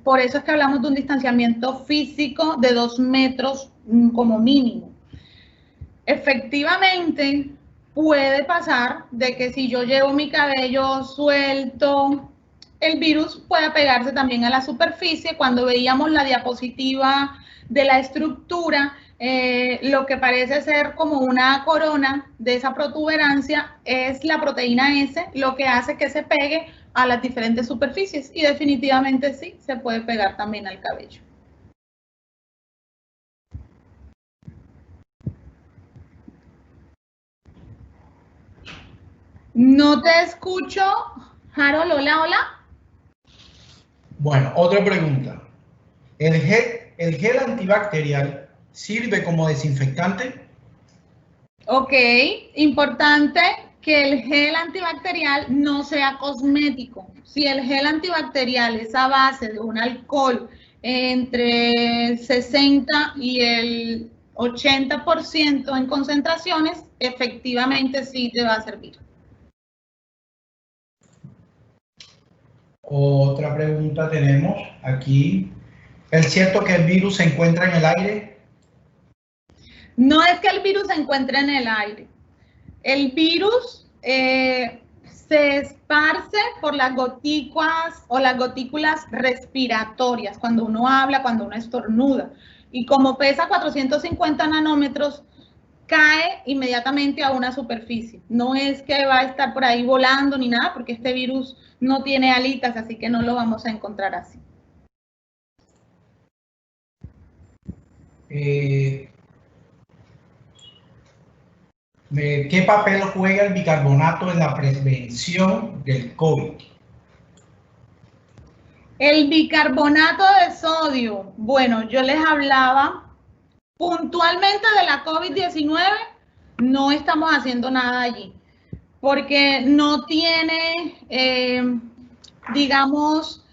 Por eso es que hablamos de un distanciamiento físico de 2 metros como mínimo. Efectivamente, puede pasar de que si yo llevo mi cabello suelto, el virus puede pegarse también a la superficie. Cuando veíamos la diapositiva de la estructura, lo que parece ser como una corona de esa protuberancia es la proteína S, lo que hace que se pegue a las diferentes superficies y definitivamente sí, se puede pegar también al cabello. No te escucho, Harold, hola. Bueno, otra pregunta. ¿El gel antibacterial sirve como desinfectante? Ok, importante que el gel antibacterial no sea cosmético. Si el gel antibacterial es a base de un alcohol entre el 60 y el 80% en concentraciones, efectivamente sí te va a servir. Otra pregunta tenemos aquí. ¿Es cierto que el virus se encuentra en el aire? No es que el virus se encuentre en el aire. El virus se esparce por las gotículas o las gotículas respiratorias, cuando uno habla, cuando uno estornuda. Y como pesa 450 nanómetros, cae inmediatamente a una superficie. No es que va a estar por ahí volando ni nada, porque este virus no tiene alitas, así que no lo vamos a encontrar así. ¿Qué papel juega el bicarbonato en la prevención del COVID? El bicarbonato de sodio. Bueno, yo les hablaba puntualmente de la COVID-19, no estamos haciendo nada allí, porque no tiene, digamos,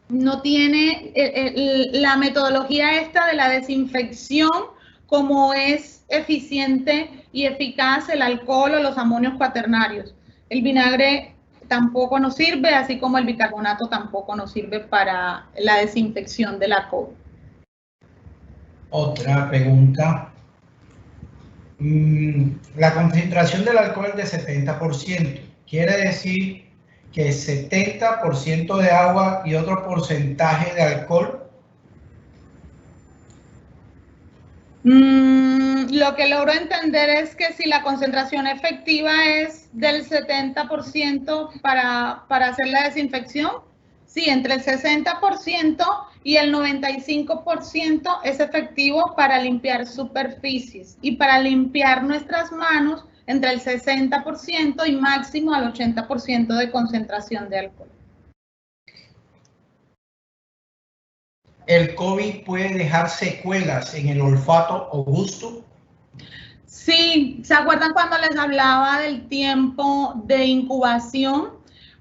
no tiene la metodología esta de la desinfección como es eficiente y eficaz el alcohol o los amonios cuaternarios. El vinagre tampoco nos sirve, así como el bicarbonato tampoco nos sirve para la desinfección de la COVID. Otra pregunta. La concentración del alcohol es de 70%. ¿Quiere decir que 70% de agua y otro porcentaje de alcohol? Lo que logro entender es que si la concentración efectiva es del 70% para hacer la desinfección, sí, entre el 60% y el 95% es efectivo para limpiar superficies y para limpiar nuestras manos entre el 60% y máximo al 80% de concentración de alcohol. ¿El COVID puede dejar secuelas en el olfato o gusto? Sí, ¿se acuerdan cuando les hablaba del tiempo de incubación?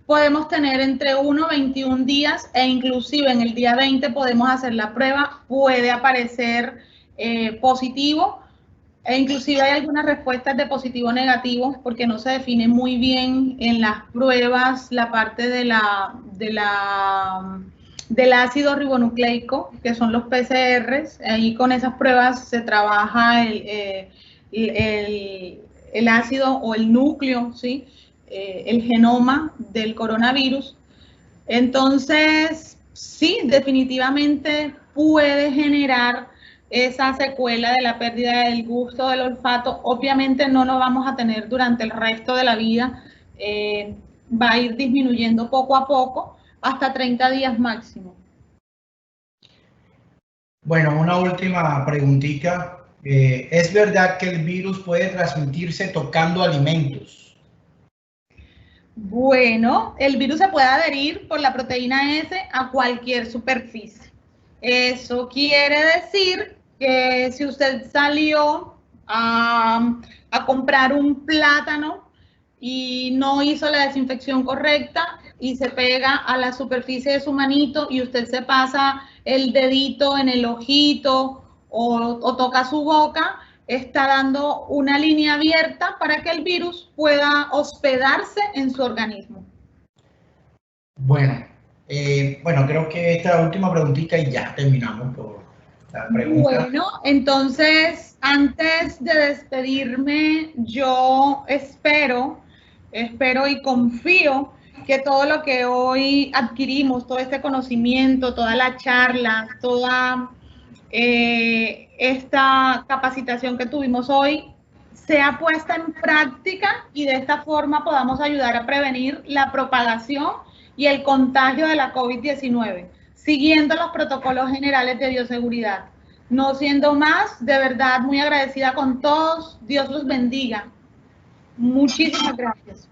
Podemos tener entre 1 y 21 días e inclusive en el día 20 podemos hacer la prueba, puede aparecer positivo e inclusive hay algunas respuestas de positivo o negativo porque no se define muy bien en las pruebas la parte del ácido ribonucleico, que son los PCRs. Ahí con esas pruebas se trabaja el ácido o el núcleo, ¿sí? El genoma del coronavirus. Entonces, sí, definitivamente puede generar esa secuela de la pérdida del gusto, del olfato. Obviamente no lo vamos a tener durante el resto de la vida. Va a ir disminuyendo poco a poco hasta 30 días máximo. Bueno, una última preguntita. ¿Es verdad que el virus puede transmitirse tocando alimentos? Bueno, el virus se puede adherir por la proteína S a cualquier superficie. Eso quiere decir que si usted salió a comprar un plátano y no hizo la desinfección correcta y se pega a la superficie de su manito y usted se pasa el dedito en el ojito o toca su boca, está dando una línea abierta para que el virus pueda hospedarse en su organismo. Bueno, creo que esta última preguntita y ya terminamos por la pregunta. Bueno, entonces, antes de despedirme, yo espero y confío que todo lo que hoy adquirimos, todo este conocimiento, toda la charla, toda esta capacitación que tuvimos hoy sea puesta en práctica y de esta forma podamos ayudar a prevenir la propagación y el contagio de la COVID-19, siguiendo los protocolos generales de bioseguridad. No siendo más, de verdad muy agradecida con todos. Dios los bendiga. Muchísimas gracias.